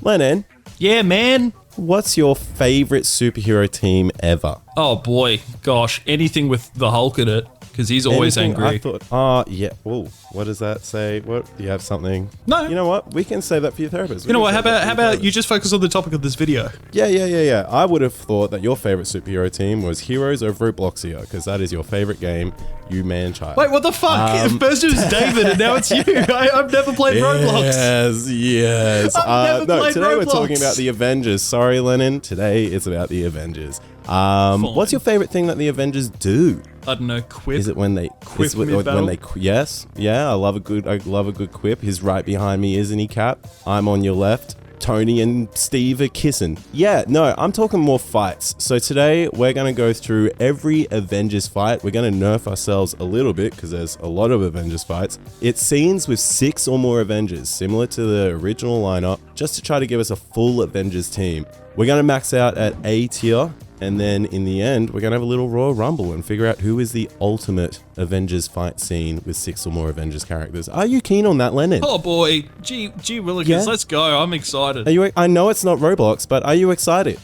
Lennon, Yeah, man. what's your favorite superhero team ever? Oh boy, gosh, anything with the Hulk in it, because he's always Anything angry. I thought, yeah. Whoa, what does that say? What? Do you have something? No. You know what? We can say that for your therapist. You know what? How about you just focus on the topic of this video? Yeah. I would have thought that your favorite superhero team was Heroes over Robloxia, because that is your favorite game, you man-child. Wait, what the fuck? First it was David, and now it's you. I've never played Roblox. Yes. I've never played today we're Roblox. talking about the Avengers. Sorry, Lennon. Today it's about the Avengers. What's your favorite thing that the Avengers do? I don't know. Quip. Is it when they Quip when mid-battle? they yes, yeah, I love a good quip. He's right behind me, isn't he, Cap? I'm on your left. Tony and Steve are kissing. Yeah, no, I'm talking more fights. So today we're going to go through every Avengers fight. We're going to nerf ourselves a little bit because there's a lot of Avengers fights. It's scenes with 6 or more Avengers, similar to the original lineup, just to try to give us a full Avengers team. We're going to max out at A tier. And then in the end, we're going to have a little Royal Rumble and figure out who is the ultimate Avengers fight scene with 6 or more Avengers characters. Are you keen on that, Lennon? Oh boy, gee willikers, Yeah? let's go. I'm excited. I know it's not Roblox, but are you excited?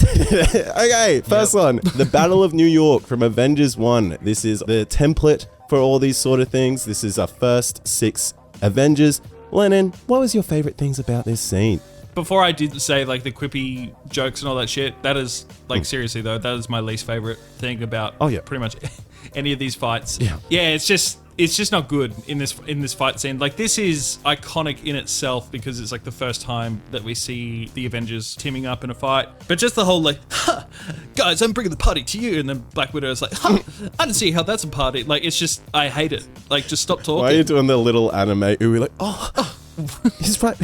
Okay, first one. The Battle of New York from Avengers 1. This is the template for all these sort of things. This is our first 6 Avengers. Lennon, what was your favorite things about this scene? Before I did say like the quippy jokes and all that shit, that is like seriously though, that is my least favorite thing about pretty much any of these fights. Yeah, it's just not good in this fight scene. Like this is iconic in itself because it's like the first time that we see the Avengers teaming up in a fight. But just the whole like, ha, guys, I'm bringing the party to you, and then Black Widow is like, ha, I don't see how that's a party. Like it's just, I hate it. Like just stop talking. Why are you doing the little anime? We're like, he's right.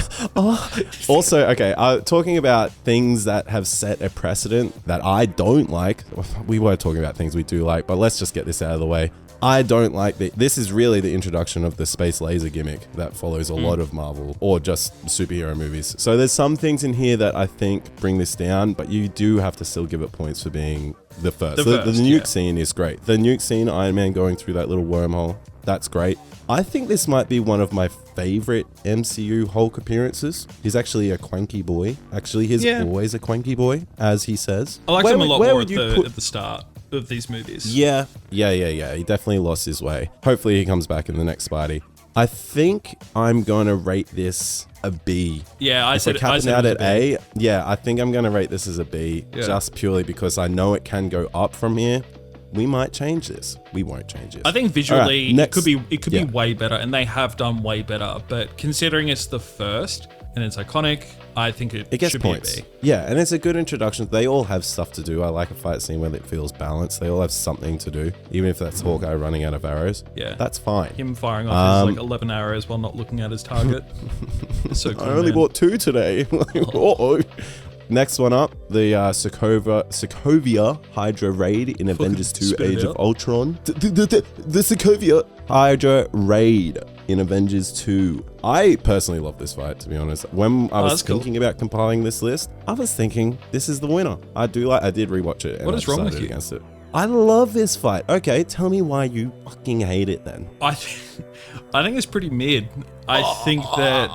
Also, okay, talking about things that have set a precedent that I don't like. We were talking about things we do like, but let's just get this out of the way. I don't like this is really the introduction of the space laser gimmick that follows a lot of Marvel or just superhero movies. So there's some things in here that I think bring this down, but you do have to still give it points for being the first. The nuke scene is great. The nuke scene, Iron Man going through that little wormhole, that's great. I think this might be one of my favorite MCU Hulk appearances. He's actually a cranky boy. Actually, he's always a cranky boy, as he says. I liked him a lot more at the start of these movies. Yeah. He definitely lost his way. Hopefully he comes back in the next Spidey. I think I'm going to rate this a B. Yeah, I said out at A. Yeah, I think I'm going to rate this as a B, just purely because I know it can go up from here. We might change this. We won't change this. I think visually it could be way better, and they have done way better. But considering it's the first and it's iconic, I think it gets should points. be a B. Yeah, and it's a good introduction. They all have stuff to do. I like a fight scene where it feels balanced. They all have something to do, even if that's Hawkeye running out of arrows. Yeah, that's fine. Him firing off his like 11 arrows while not looking at his target. So cool, I only bought 2 today. Next one up, the Sokovia Hydra raid in Avengers 2 Age of Ultron. The Sokovia Hydra raid in Avengers 2. I personally love this fight, to be honest. When I was thinking about compiling this list, I was thinking this is the winner. I did rewatch it. And what is wrong with you? Against it. I love this fight. Okay, tell me why you fucking hate it then. I think it's pretty mid. I think that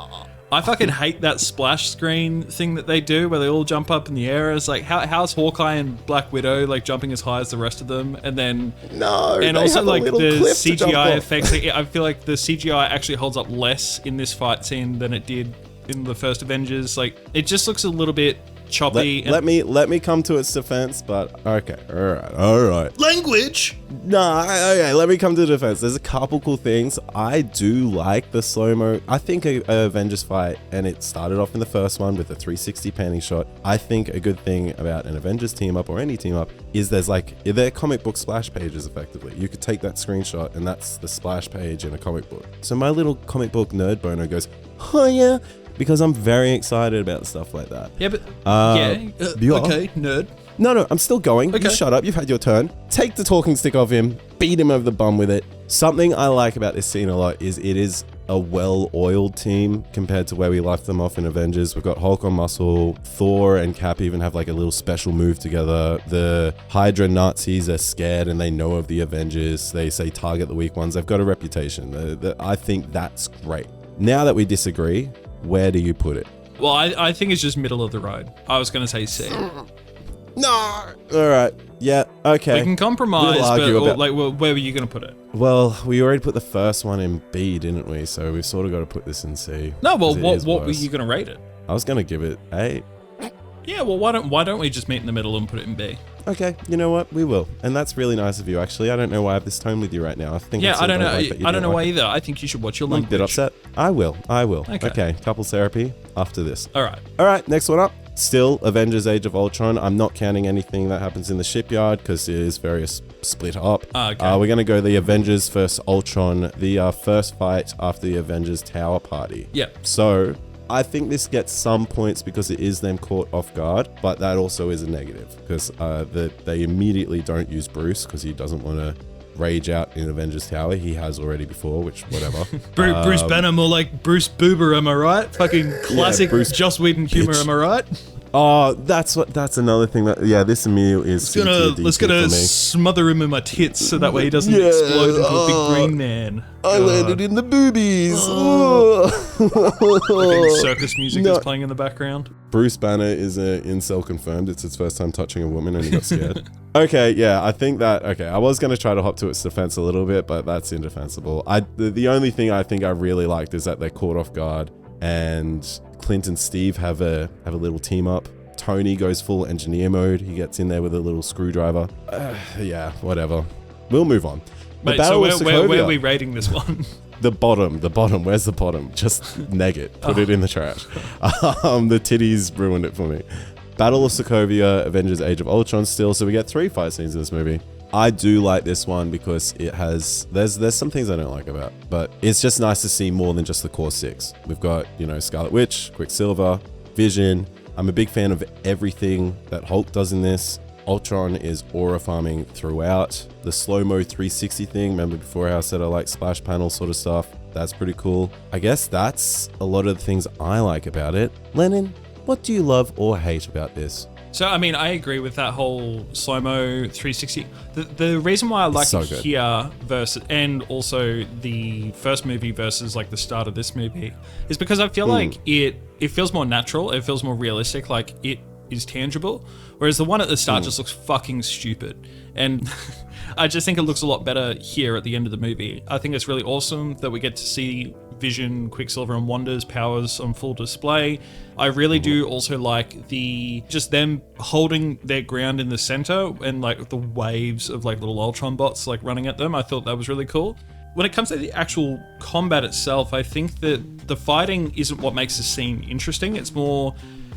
I fucking hate that splash screen thing that they do where they all jump up in the air. It's like, how's Hawkeye and Black Widow like jumping as high as the rest of them? And then and also like the CGI effects. Like, I feel like the CGI actually holds up less in this fight scene than it did in the first Avengers. Like it just looks a little bit choppy. Let me come to its defense, but okay, all right. Language. Okay, let me come to the defense. There's a couple cool things. I do like the slow-mo. I think a Avengers fight, and it started off in the first one with a 360 panning shot. I think a good thing about an Avengers team up or any team up is they're comic book splash pages effectively. You could take that screenshot and that's the splash page in a comic book. So my little comic book nerd boner goes, oh yeah, because I'm very excited about stuff like that. Yeah, but okay, nerd. No, I'm still going. Okay. You shut up. You've had your turn. Take the talking stick off him. Beat him over the bum with it. Something I like about this scene a lot is it is a well-oiled team compared to where we left them off in Avengers. We've got Hulk on muscle. Thor and Cap even have like a little special move together. The Hydra Nazis are scared and they know of the Avengers. They say target the weak ones. They've got a reputation. I think that's great. Now that we disagree, where do you put it? Well, I think it's just middle of the road. I was going to say C. No. All right. Yeah. Okay. We can compromise, where were you going to put it? Well, we already put the first one in B, didn't we? So we've sort of got to put this in C. No, well, what were you going to rate it? I was going to give it A. Yeah, well, why don't we just meet in the middle and put it in B? Okay, you know what? We will, and that's really nice of you. Actually, I don't know why I have this tone with you right now. I think I don't know. I don't know why either. I think you should watch your language. Bit upset. I will. Okay. Couples therapy after this. All right. Next one up. Still, Avengers: Age of Ultron. I'm not counting anything that happens in the shipyard because it is very split up. Okay. We're gonna go the Avengers versus Ultron, the first fight after the Avengers Tower Party. Yep. So I think this gets some points because it is them caught off guard, but that also is a negative because they immediately don't use Bruce because he doesn't want to rage out in Avengers Tower. He has already before, which whatever. Bruce Banner, more like Bruce Boober, am I right? Fucking classic Joss Whedon humor, am I right? Oh, that's another thing this immediately is. Let's gonna smother him in my tits so that way he doesn't explode into a big green man. I landed in the boobies. Circus music is playing in the background. Bruce Banner is incel confirmed. It's his first time touching a woman and he got scared. I think that. I was gonna try to hop to its defense a little bit, but that's indefensible. The only thing I think I really liked is that they're caught off guard and Clint and Steve have a little team up. Tony goes full engineer mode. He gets in there with a little screwdriver. Whatever. We'll move on. Mate, so where are we rating this one? The bottom. Where's the bottom? Just neg it. Put it in the trash. The titties ruined it for me. Battle of Sokovia, Avengers Age of Ultron still. So we get 3 fight scenes in this movie. I do like this one because it has, there's some things I don't like about, but it's just nice to see more than just the core 6. We've got, Scarlet Witch, Quicksilver, Vision. I'm a big fan of everything that Hulk does in this. Ultron is aura farming throughout. The slow-mo 360 thing, remember before how I said I like splash panel sort of stuff? That's pretty cool. I guess that's a lot of the things I like about it. Lennon, what do you love or hate about this? So, I mean, I agree with that whole slow-mo 360. The reason why I like it here versus, and also the first movie versus like the start of this movie, is because I feel like it feels more natural. It feels more realistic. Like it is tangible. Whereas the one at the start just looks fucking stupid. And I just think it looks a lot better here at the end of the movie. I think it's really awesome that we get to see Vision, Quicksilver, and Wanda's powers on full display. I really do also like just them holding their ground in the center and like the waves of like little Ultron bots like running at them. I thought that was really cool. When it comes to the actual combat itself, I think that the fighting isn't what makes the scene interesting. It's more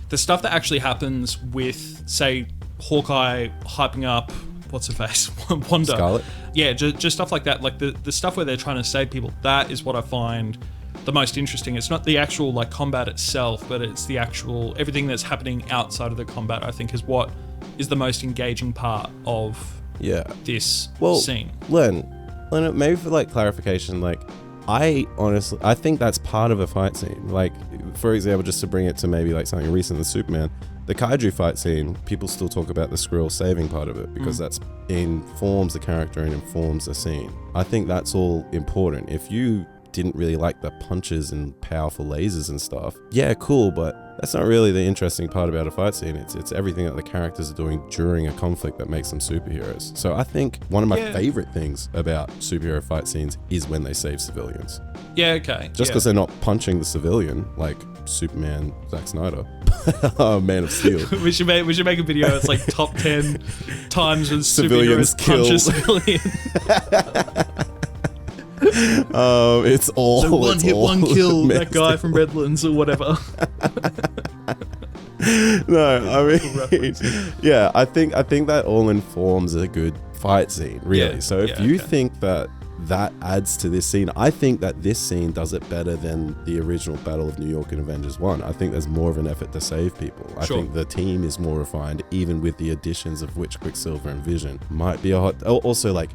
the stuff that actually happens with, say, Hawkeye hyping up, what's her face? Wanda. Scarlet. Yeah, just stuff like that. Like the stuff where they're trying to save people. That is what I find the most interesting. It's not the actual like combat itself, but it's the actual everything that's happening outside of the combat. I think is what is the most engaging part of this scene. Len, maybe for like clarification, like I think that's part of a fight scene. Like for example, just to bring it to maybe like something recent than Superman, the kaiju fight scene, people still talk about the Skrull saving part of it because that's informs the character and informs the scene. I think that's all important. If you didn't really like the punches and powerful lasers and stuff, yeah, cool, but that's not really the interesting part about a fight scene. It's everything that the characters are doing during a conflict that makes them superheroes. So I think one of my favorite things about superhero fight scenes is when they save civilians. Yeah, okay. Just because they're not punching the civilian like Superman, Zack Snyder, Man of Steel. we should make a video. It's like top 10 times when civilians punch a civilian. It's all so one hit, one kill that guy from Redlands or whatever. No, I mean, yeah, I think that all informs a good fight scene, really. So if you think that adds to this scene, I think that this scene does it better than the original Battle of New York in Avengers 1. I think there's more of an effort to save people. I think the team is more refined, even with the additions of which Quicksilver and Vision might be a hot. Also, like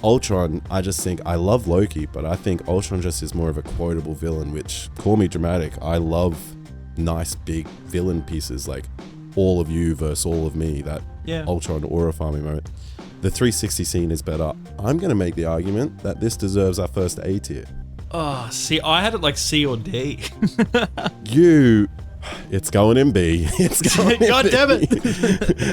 Ultron, I just think I love Loki, but I think Ultron just is more of a quotable villain, which, call me dramatic, I love nice big villain pieces like all of you versus all of me, that Ultron aura farming moment. The 360 scene is better. I'm going to make the argument that this deserves our first A tier. Oh, see, I had it like C or D. It's going in B. It's going God in damn B.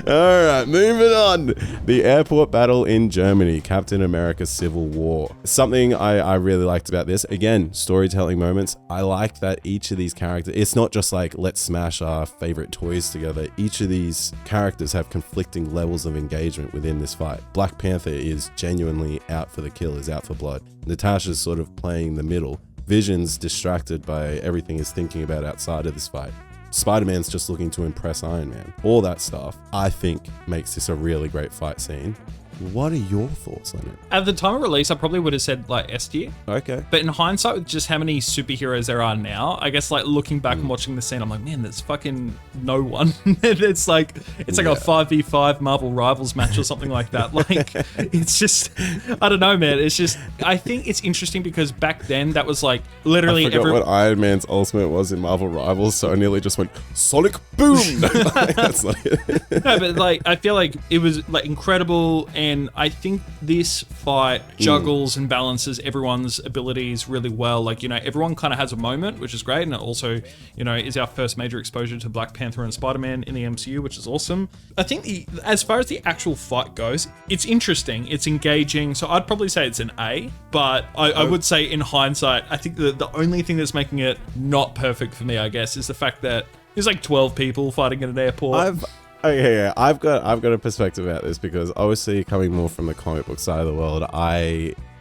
All right, moving on. The airport battle in Germany, Captain America Civil War. Something I really liked about this, again, storytelling moments. I like that each of these characters, it's not just like, let's smash our favorite toys together. Each of these characters have conflicting levels of engagement within this fight. Black Panther is genuinely out for the kill, is out for blood. Natasha's sort of playing the middle. Vision's distracted by everything he's thinking about outside of this fight. Spider-Man's just looking to impress Iron Man. All that stuff, I think, makes this a really great fight scene. What are your thoughts on it? At the time of release, I probably would have said like S tier. Okay. But in hindsight, with just how many superheroes there are now, I guess like looking back and watching the scene, I'm like, man, there's fucking no one. it's like a 5v5 Marvel Rivals match or something like that. Like, it's just, I don't know, man. It's just, I think it's interesting because back then that was like literally I forgot what Iron Man's ultimate was in Marvel Rivals, so I nearly just went Sonic Boom. That's not it. No, but like I feel like it was like incredible, and I think this fight juggles and balances everyone's abilities really well. Like, you know, everyone kind of has a moment, which is great, and it also, you know, is our first major exposure to Black Panther and Spider-Man in the MCU, which is awesome. I think as far as the actual fight goes, it's interesting, it's engaging, so I'd probably say it's an A, but I would say in hindsight, I think the only thing that's making it not perfect for me, I guess, is the fact that there's like 12 people fighting in an airport. I've got a perspective about this because obviously coming more from the comic book side of the world,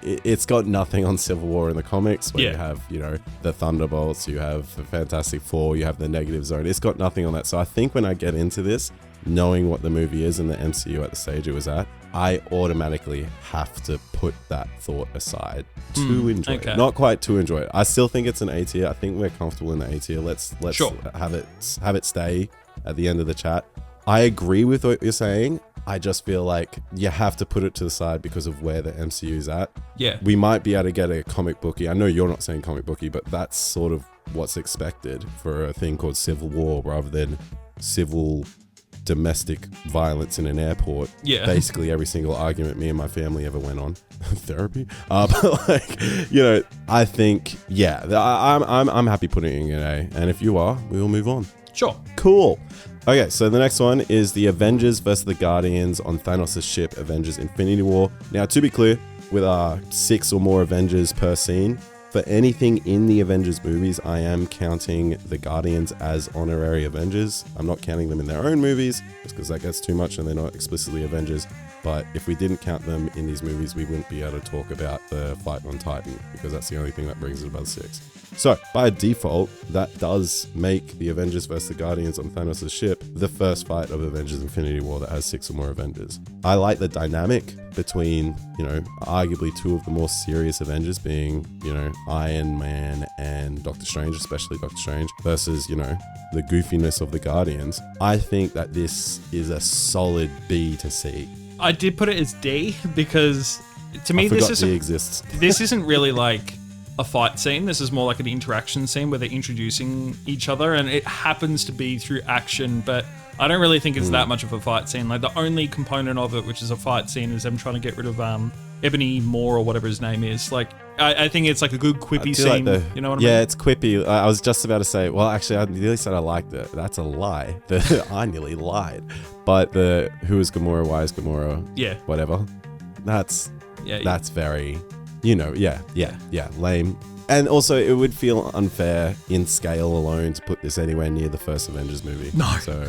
it's got nothing on Civil War in the comics where you have, you know, the Thunderbolts, you have the Fantastic Four, you have the Negative Zone. It's got nothing on that. So I think when I get into this, knowing what the movie is and the MCU at the stage it was at, I automatically have to put that thought aside to enjoy it. Not quite to enjoy it. I still think it's an A tier. I think we're comfortable in the A tier. Let's have it stay at the end of the chat. I agree with what you're saying. I just feel like you have to put it to the side because of where the MCU's at. Yeah. We might be able to get a comic booky. I know you're not saying comic booky, but that's sort of what's expected for a thing called Civil War rather than civil domestic violence in an airport. Yeah. Basically every single argument me and my family ever went on. Therapy. But like, you know, I think, yeah, I'm happy putting it in an A. And if you are, we will move on. Sure. Cool. Okay, so the next one is the Avengers versus the Guardians on Thanos' ship, Avengers Infinity War. Now, to be clear, with our 6 or more Avengers per scene, for anything in the Avengers movies, I am counting the Guardians as honorary Avengers. I'm not counting them in their own movies, just because that gets too much and they're not explicitly Avengers. But if we didn't count them in these movies, we wouldn't be able to talk about the fight on Titan, because that's the only thing that brings it above 6. So, by default, that does make the Avengers vs. the Guardians on Thanos' ship the first fight of Avengers Infinity War that has 6 or more Avengers. I like the dynamic between, you know, arguably 2 of the more serious Avengers being, you know, Iron Man and Doctor Strange, especially Doctor Strange, versus, you know, the goofiness of the Guardians. I think that this is a solid B to C. I did put it as D because to me this isn't really like a fight scene. This is more like an interaction scene where they're introducing each other, and it happens to be through action, but I don't really think it's that much of a fight scene. Like, the only component of it which is a fight scene is them trying to get rid of Ebony Moore or whatever his name is. Like, I think it's like a good quippy scene. Like you know what I mean? Yeah, it's quippy. I was just about to say, well, actually, I nearly said I liked it. That's a lie. I nearly lied. But the who is Gamora, why is Gamora, whatever. That's very, you know, lame. And also, it would feel unfair in scale alone to put this anywhere near the first Avengers movie. No. So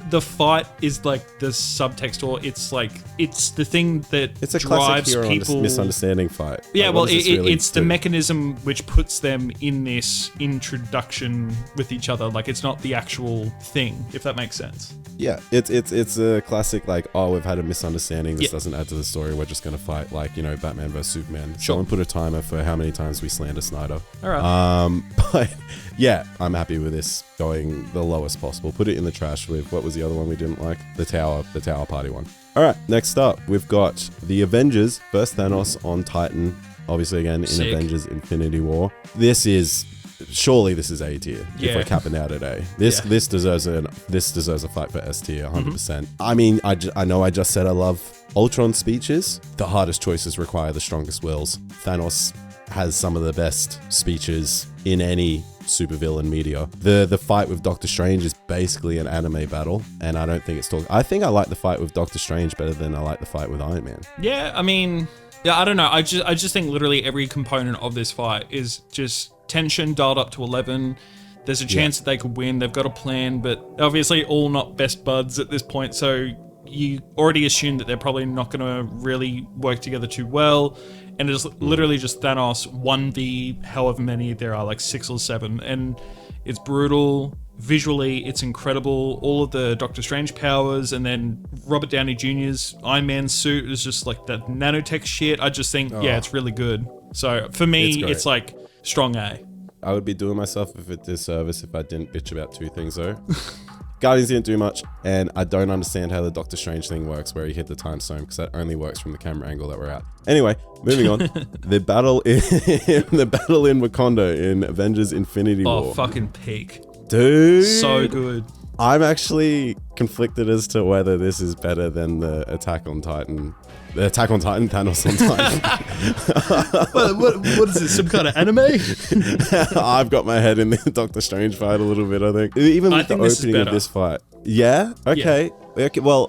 the fight is like the subtext, or it's like, it's the thing that it's a drives classic hero people. Misunderstanding fight. Yeah, like, well, it's the mechanism which puts them in this introduction with each other. Like, it's not the actual thing, if that makes sense. Yeah, it's a classic, like, oh, we've had a misunderstanding. This doesn't add to the story. We're just going to fight, like, you know, Batman versus Superman. Sure. Someone put a timer for how many times we slander Snyder. All right. But yeah, I'm happy with this going the lowest possible. Put it in the trash with, what was the other one we didn't like? The Tower Party one. All right, next up, we've got the Avengers versus Thanos on Titan. Obviously, again, in Avengers Infinity War. Surely this is A tier. If we're capping out at A, this deserves a fight for S tier, 100%. I mean, I know I just said I love Ultron speeches. The hardest choices require the strongest wills. Thanos has some of the best speeches in any supervillain media. The fight with Doctor Strange is basically an anime battle, and I don't think it's I think I like the fight with Doctor Strange better than I like the fight with Iron Man. Yeah, I mean, I don't know. I just think literally every component of this fight is just tension dialed up to 11. There's a chance that they could win. They've got a plan, but obviously all not best buds at this point, so you already assume that they're probably not going to really work together too well. And it's literally just Thanos 1v however many there are, like 6 or 7. And it's brutal. Visually, it's incredible. All of the Doctor Strange powers, and then Robert Downey Jr.'s Iron Man suit is just like that nanotech shit. I just think, it's really good. So for me, it's like strong A. I would be doing myself a disservice if I didn't bitch about 2 things though. Guardians didn't do much, and I don't understand how the Doctor Strange thing works where he hit the time stone, because that only works from the camera angle that we're at. Anyway, moving on. The battle in Wakanda in Avengers Infinity War. Oh, fucking peak. Dude. So good. I'm actually conflicted as to whether this is better than the Attack on Titan, Thanos on Titan. what is this, some kind of anime? I've got my head in the Doctor Strange fight a little bit, I think. Even with the opening of this fight. Yeah? Okay. Yeah. Okay. Well,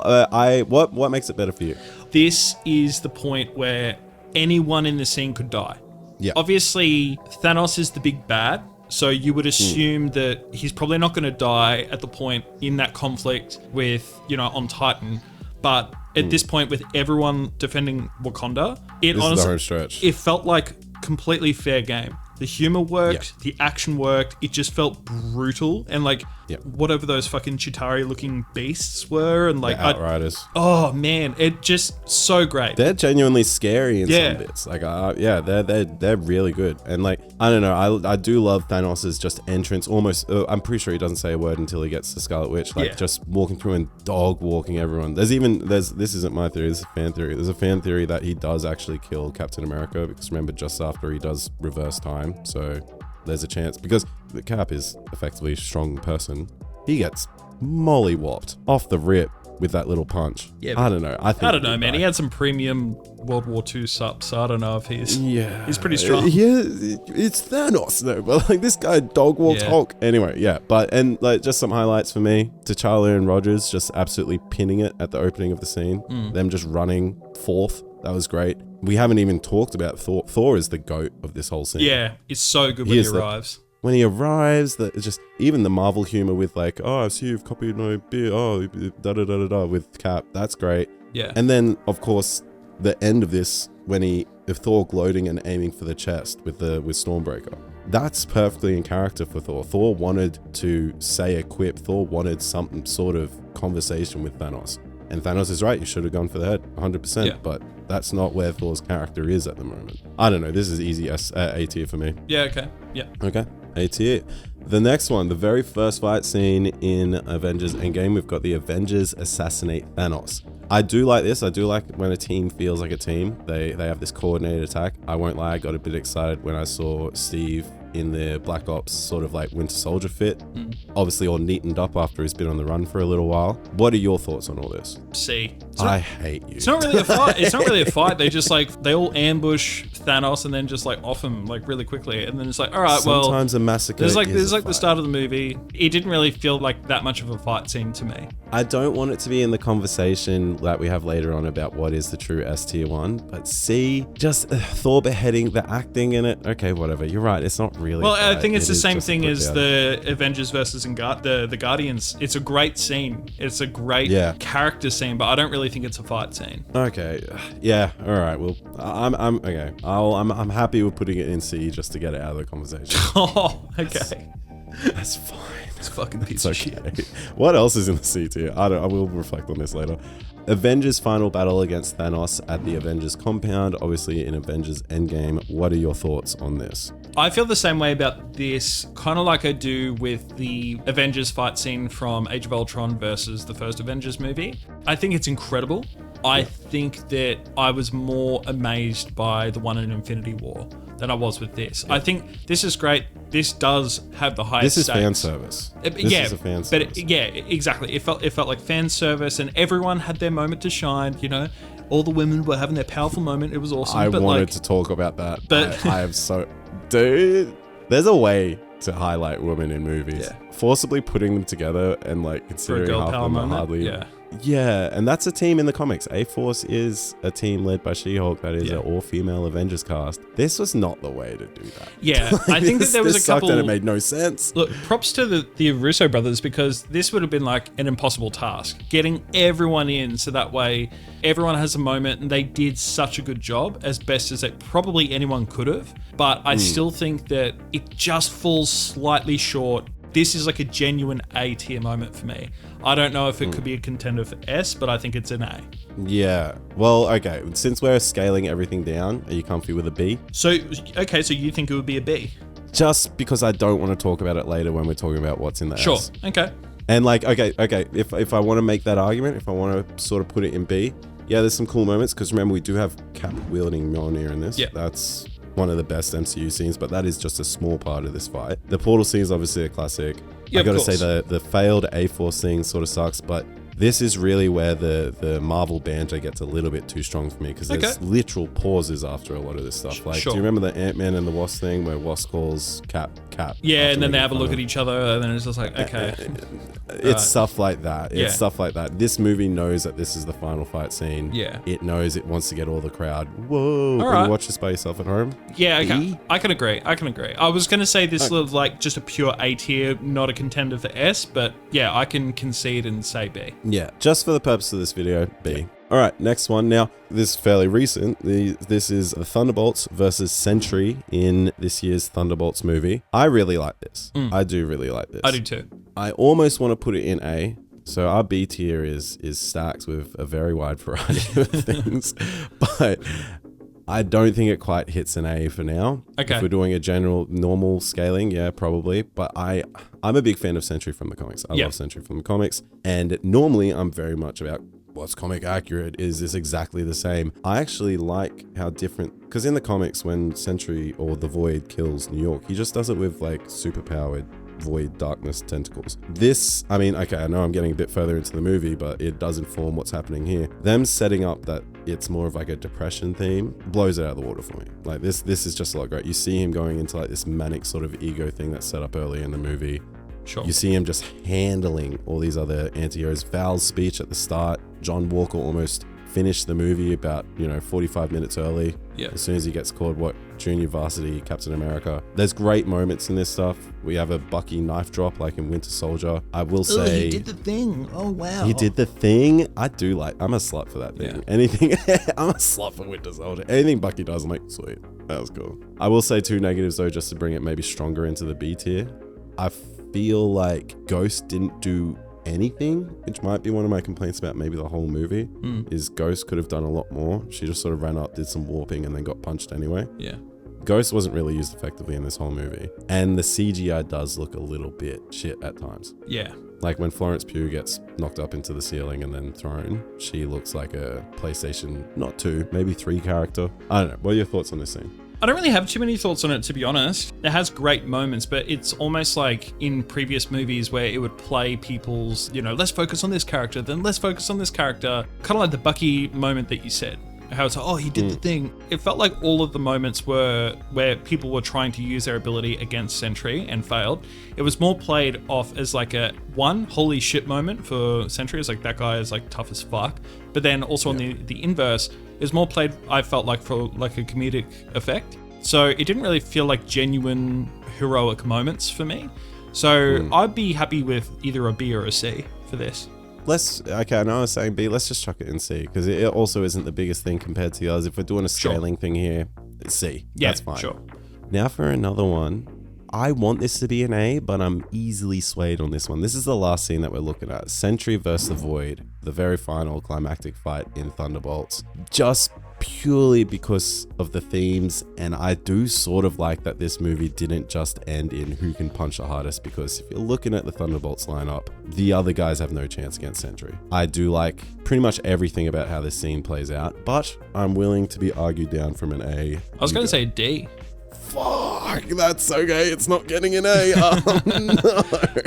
what makes it better for you? This is the point where anyone in the scene could die. Yeah. Obviously, Thanos is the big bad. So you would assume that he's probably not going to die at the point in that conflict with, on Titan. But at this point, with everyone defending Wakanda, this is the home stretch. It felt like completely fair game. The humor worked, the action worked. It just felt brutal, and like whatever those fucking Chitauri-looking beasts were, and like the Outriders. Oh man, it just so great. They're genuinely scary in some bits. Like, they're really good, and like I don't know, I do love Thanos's just entrance. Almost, I'm pretty sure he doesn't say a word until he gets the Scarlet Witch. Like just walking through and dog walking everyone. This isn't my theory. This is a fan theory. There's a fan theory that he does actually kill Captain America, because remember, just after he does reverse time. So there's a chance, because the Cap is effectively a strong person. He gets molly-whopped off the rip with that little punch. Yeah, I don't know. I don't know, man. He had some premium World War II sup, so I don't know if he's pretty strong. Yeah, it's Thanos though, but like this guy dog walks Hulk. Anyway, and like just some highlights for me: T'Challa and Rogers just absolutely pinning it at the opening of the scene. Them just running forth. That was great. We haven't even talked about Thor. Thor is the GOAT of this whole scene. Yeah, it's so good when he arrives. When he arrives, it's just even the Marvel humor with like, I see you've copied my beer. Oh, da-da-da-da-da with Cap. That's great. Yeah. And then, of course, the end of this, when Thor gloating and aiming for the chest with Stormbreaker. That's perfectly in character for Thor. Thor wanted to say a quip. Thor wanted some sort of conversation with Thanos. And Thanos is right, you should have gone for the head, 100%, but that's not where Thor's character is at the moment. I don't know, this is easy A tier for me. Yeah, okay. Yeah. Okay, A tier. The next one, the very first fight scene in Avengers Endgame, we've got the Avengers assassinate Thanos. I do like this. I do like when a team feels like a team. They have this coordinated attack. I won't lie, I got a bit excited when I saw Steve in the Black Ops sort of like Winter Soldier fit. Obviously all neatened up after he's been on the run for a little while. What are your thoughts on all this? I hate you. It's not really a fight. It's not really a fight. They all ambush Thanos and then just like off him like really quickly, and then it's like, all right, sometimes a massacre. There's like the start of the movie. It didn't really feel like that much of a fight scene to me. I don't want it to be in the conversation that we have later on about what is the true S tier one, but just Thor beheading, the acting in it. Okay, whatever. You're right. It's not really. Well, I think it's the same thing as the Avengers versus the Guardians. It's a great scene. It's a great character scene, but I don't really think it's a fight scene. Okay. Yeah. All right. Well, I'm okay. I'm happy with putting it in C just to get it out of the conversation. Oh, okay. That's fine. It's fucking piece of shit. What else is in the C tier? I will reflect on this later. Avengers final battle against Thanos at the Avengers compound, obviously in Avengers Endgame. What are your thoughts on this? I feel the same way about this, kind of like I do with the Avengers fight scene from Age of Ultron versus the first Avengers movie. I think it's incredible. I think that I was more amazed by the one in Infinity War than I was with this. I think this is great. This does have the highest stakes. This is fan service. This is a fan service. But exactly. It felt like fan service, and everyone had their moment to shine, all the women were having their powerful moment. It was awesome. I but wanted like, to talk about that. But I am so... Dude, there's a way to highlight women in movies. Yeah. Forcibly putting them together and like for a considering girl half power of them are moment. hardly... Yeah. Yeah, and that's a team in the comics. A-Force is a team led by She-Hulk that is an all-female Avengers cast. This was not the way to do that. Yeah, I think that there was a couple... and it made no sense. Look, props to the Russo brothers, because this would have been like an impossible task. Getting everyone in so that way everyone has a moment, and they did such a good job, as best as probably anyone could have. But I still think that it just falls slightly short. This is like a genuine A tier moment for me. I don't know if it could be a contender for S, but I think it's an A. Yeah. Well, okay. Since we're scaling everything down, are you comfy with a B? So, okay, so you think it would be a B? Just because I don't want to talk about it later when we're talking about what's in the Sure. S. Okay. And like, okay. If I want to make that argument, if I want to sort of put it in B, yeah, there's some cool moments, because remember, we do have Cap wielding Mjolnir in this. Yeah. That's one of the best MCU scenes, but that is just a small part of this fight. The portal scene is obviously a classic. Yeah, I gotta say the failed A-Force thing sort of sucks, but this is really where the Marvel banter gets a little bit too strong for me, because there's literal pauses after a lot of this stuff. Like, do you remember the Ant-Man and the Wasp thing where Wasp calls Cap? Yeah, and then they have a look at each other, and then it's just like, okay. It's stuff like that. It's stuff like that. This movie knows that this is the final fight scene. Yeah. It knows it wants to get all the crowd. Whoa. All Can right. you watch this by yourself at home? Yeah, okay. I can agree. I was going to say this was like just a pure A tier, not a contender for S, but yeah, I can concede and say B. Yeah, just for the purpose of this video, B. All right, next one. Now, this is fairly recent. This is the Thunderbolts versus Sentry in this year's Thunderbolts movie. I really like this. I do really like this. I do too. I almost want to put it in A. So our B tier is stacked with a very wide variety of things, but I don't think it quite hits an A for now. Okay. If we're doing a general normal scaling, yeah, probably. But I'm a big fan of Sentry from the comics. I love Sentry from the comics. And normally I'm very much about what's comic accurate. Is this exactly the same? I actually like how different, because in the comics when Sentry or the Void kills New York, he just does it with like superpowered void darkness tentacles. This, I mean, okay, I know I'm getting a bit further into the movie, but it does inform what's happening here. Them setting up that it's more of like a depression theme blows it out of the water for me. Like this is just a lot great. You see him going into like this manic sort of ego thing that's set up early in the movie. Sure. You see him just handling all these other anti-heroes. Val's speech at the start, John Walker almost finished the movie about 45 minutes early. Yeah. As soon as he gets called junior varsity Captain America. There's great moments in this stuff. We have a Bucky knife drop like in Winter Soldier. I will say he did the thing. Oh wow. He did the thing. I'm a slut for that thing. Yeah. Anything I'm a slut for Winter Soldier. Anything Bucky does, I'm like, sweet. That was cool. I will say two negatives though, just to bring it maybe stronger into the B tier. I feel like Ghost didn't do anything, which might be one of my complaints about maybe the whole movie, is Ghost could have done a lot more. She just sort of ran up, did some warping, and then got punched anyway. Yeah. Ghost wasn't really used effectively in this whole movie. And the CGI does look a little bit shit at times. Yeah. Like when Florence Pugh gets knocked up into the ceiling and then thrown, she looks like a PlayStation, not 2, maybe 3 character. I don't know. What are your thoughts on this scene? I don't really have too many thoughts on it, to be honest. It has great moments, but it's almost like in previous movies where it would play people's, let's focus on this character, then let's focus on this character. Kind of like the Bucky moment that you said. How it's like, oh, he did the thing. It felt like all of the moments were where people were trying to use their ability against Sentry and failed. It was more played off as like a holy shit moment for Sentry. It's like, that guy is like tough as fuck. But then also on the inverse, it was more played, I felt like, for like a comedic effect. So it didn't really feel like genuine heroic moments for me. So I'd be happy with either a B or a C for this. I know I was saying B, let's just chuck it in C, because it also isn't the biggest thing compared to the others. If we're doing a scaling thing here, it's C. Yeah, that's fine. Sure. Now for another one. I want this to be an A, but I'm easily swayed on this one. This is the last scene that we're looking at. Sentry versus the Void, the very final climactic fight in Thunderbolts. Just purely because of the themes, and I do sort of like that this movie didn't just end in who can punch the hardest, because if you're looking at the Thunderbolts lineup, the other guys have no chance against Sentry. I do like pretty much everything about how this scene plays out, but I'm willing to be argued down from an A. I was going to say D. Fuck, that's okay. It's not getting an A. No.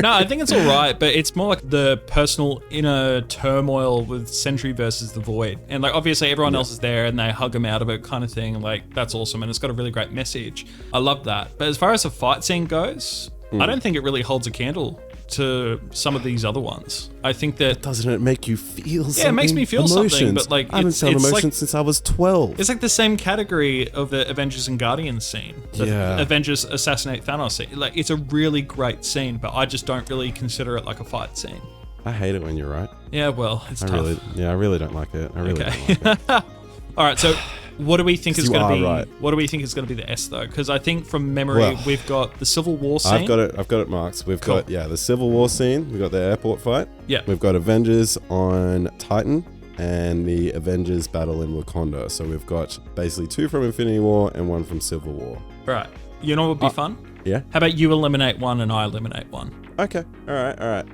No, I think it's all right, but it's more like the personal inner turmoil with Sentry versus the Void. And like, obviously everyone else is there and they hug him out of it kind of thing. Like, that's awesome. And it's got a really great message. I love that. But as far as the fight scene goes, I don't think it really holds a candle to some of these other ones. I think that... Doesn't it make you feel something? Yeah, it makes me feel something, but like... I haven't felt emotions like, since I was 12. It's like the same category of the Avengers and Guardians scene. The Avengers assassinate Thanos scene. Like, it's a really great scene, but I just don't really consider it like a fight scene. I hate it when you're right. Yeah, well, it's tough. I really don't like it. I really don't like it. All right, so... What do we think is going to be? Right. What do we think is going to be the S though? Because I think from memory we've got the Civil War scene. I've got it marked. We've got the Civil War scene. We've got the airport fight. Yeah. We've got Avengers on Titan and the Avengers battle in Wakanda. So we've got basically 2 from Infinity War and 1 from Civil War. Right. You know what would be fun? Yeah. How about you eliminate 1 and I eliminate 1? Okay. All right.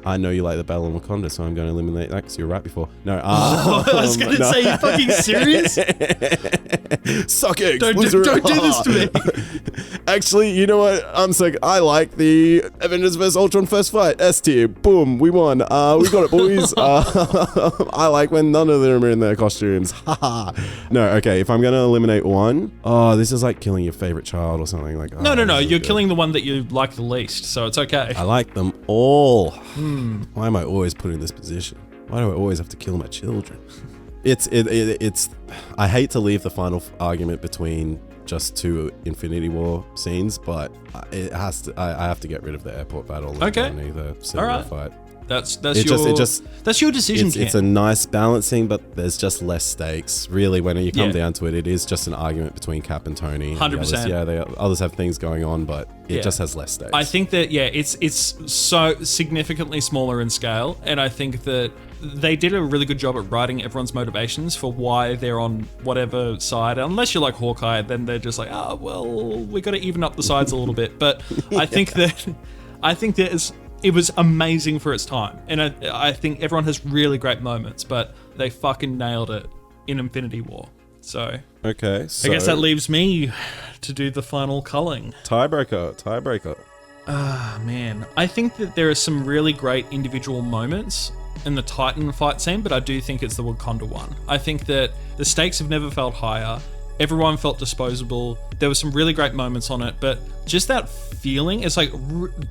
I know you like the battle in Wakanda, so I'm going to eliminate that because you were right before. No, I was going to say, you fucking serious? Suck eggs, don't do this to me. Actually, you know what? I'm sick. I like the Avengers vs. Ultron first fight. S tier. Boom. We won. We got it, boys. I like when none of them are in their costumes. Haha. No, okay. If I'm going to eliminate 1, this is like killing your favorite child or something. Like No. You're killing the one that you like the least, so it's okay. I like them all. Why am I always put in this position? Why do I always have to kill my children? It's I hate to leave the final argument between just 2 Infinity War scenes, but it has to. I have to get rid of the airport battle. Okay. The Civil War fight. That's your decision. It's a nice balancing, but there's just less stakes. Really, when you come down to it, it is just an argument between Cap and Tony. 100%. Yeah, the others have things going on, but it just has less stakes. I think that it's so significantly smaller in scale, and I think that they did a really good job at writing everyone's motivations for why they're on whatever side. Unless you're like Hawkeye, then they're just like, oh well, we got to even up the sides a little bit. But I think that it was amazing for its time. And I think everyone has really great moments, but they fucking nailed it in Infinity War. So, okay, I guess that leaves me to do the final culling. Tiebreaker. Man. I think that there are some really great individual moments in the Titan fight scene, but I do think it's the Wakanda one. I think that the stakes have never felt higher. Everyone felt disposable. There were some really great moments on it, but just that feeling, it's like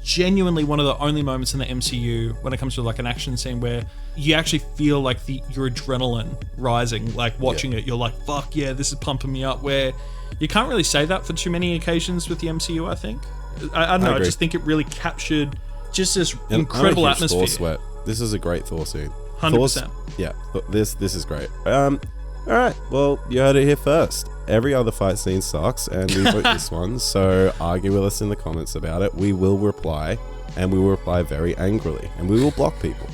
genuinely one of the only moments in the MCU when it comes to like an action scene where you actually feel like your adrenaline rising, like watching it, you're like, fuck yeah, this is pumping me up, where you can't really say that for too many occasions with the MCU, I think. I don't know, I just think it really captured just this incredible atmosphere. Thor sweat. This is a great Thor scene. 100%. This is great. Alright, well, you heard it here first. Every other fight scene sucks, and we vote this one, so argue with us in the comments about it. We will reply, and we will reply very angrily, and we will block people.